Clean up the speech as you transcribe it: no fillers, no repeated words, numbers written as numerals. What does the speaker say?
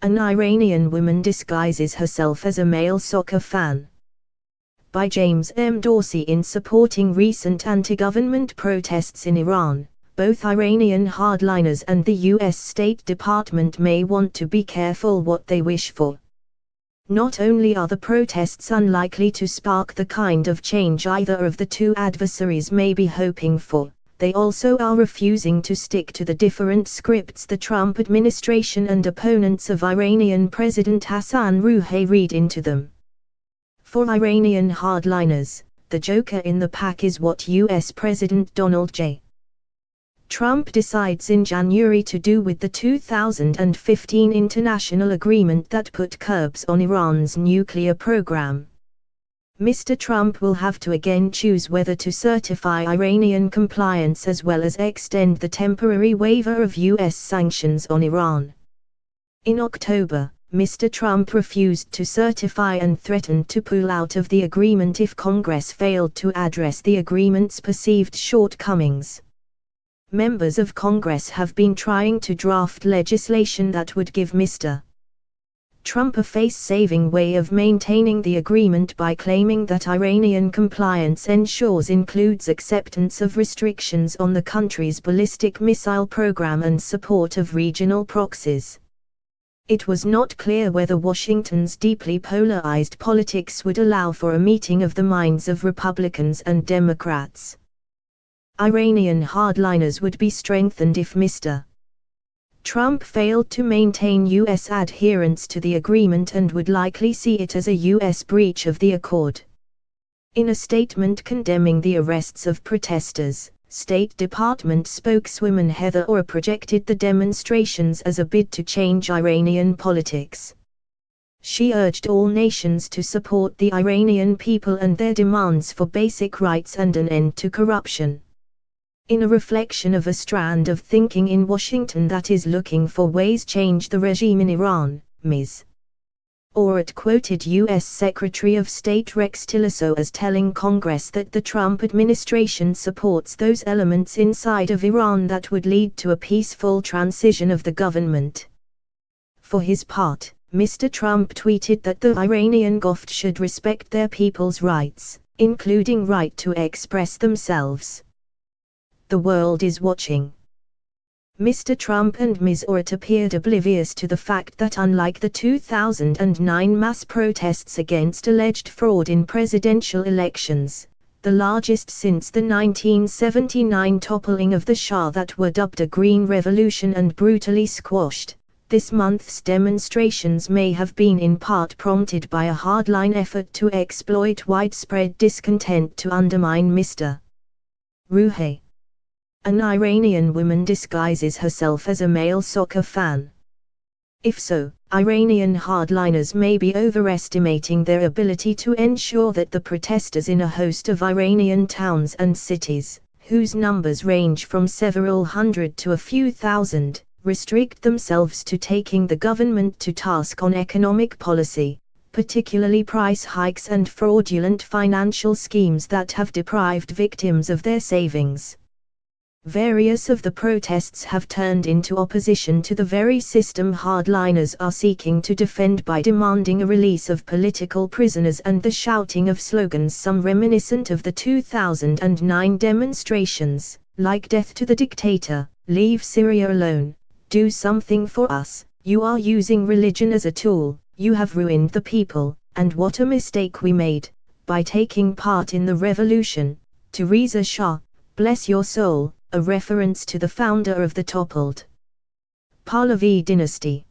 An Iranian woman disguises herself as a male soccer fan. By James M. Dorsey. In supporting recent anti-government protests in Iran, both Iranian hardliners and the U.S. State Department may want to be careful what they wish for. Not only are the protests unlikely to spark the kind of change either of the two adversaries may be hoping for, they also are refusing to stick to the different scripts the Trump administration and opponents of Iranian President Hassan Rouhani read into them. For Iranian hardliners, the joker in the pack is what U.S. President Donald J. Trump decides in January to do with the 2015 international agreement that put curbs on Iran's nuclear program. Mr. Trump will have to again choose whether to certify Iranian compliance as well as extend the temporary waiver of U.S. sanctions on Iran. In October, Mr. Trump refused to certify and threatened to pull out of the agreement if Congress failed to address the agreement's perceived shortcomings. Members of Congress have been trying to draft legislation that would give Mr. Trump a face-saving way of maintaining the agreement by claiming that Iranian compliance ensures includes acceptance of restrictions on the country's ballistic missile program and support of regional proxies. It was not clear whether Washington's deeply polarized politics would allow for a meeting of the minds of Republicans and Democrats. Iranian hardliners would be strengthened if Mr. Trump failed to maintain U.S. adherence to the agreement and would likely see it as a U.S. breach of the accord. In a statement condemning the arrests of protesters, State Department spokeswoman Heather Orr projected the demonstrations as a bid to change Iranian politics. She urged all nations to support the Iranian people and their demands for basic rights and an end to corruption. In a reflection of a strand of thinking in Washington that is looking for ways to change the regime in Iran, Ms. Orr quoted U.S. Secretary of State Rex Tillerson as telling Congress that the Trump administration supports those elements inside of Iran that would lead to a peaceful transition of the government. For his part, Mr. Trump tweeted that the Iranian government should respect their people's rights, including right to express themselves. The world is watching. Mr. Trump and Ms. Orr appeared oblivious to the fact that unlike the 2009 mass protests against alleged fraud in presidential elections, the largest since the 1979 toppling of the Shah that were dubbed a Green Revolution and brutally squashed, this month's demonstrations may have been in part prompted by a hardline effort to exploit widespread discontent to undermine Mr. Rouhani. An Iranian woman disguises herself as a male soccer fan. If so, Iranian hardliners may be overestimating their ability to ensure that the protesters in a host of Iranian towns and cities, whose numbers range from several hundred to a few thousand, restrict themselves to taking the government to task on economic policy, particularly price hikes and fraudulent financial schemes that have deprived victims of their savings. Various of the protests have turned into opposition to the very system hardliners are seeking to defend by demanding a release of political prisoners and the shouting of slogans some reminiscent of the 2009 demonstrations, like "Death to the Dictator," "Leave Syria alone," "Do something for us," "You are using religion as a tool, you have ruined the people, and what a mistake we made, by taking part in the revolution," to Reza Shah, "Bless your soul," a reference to the founder of the toppled Pahlavi dynasty.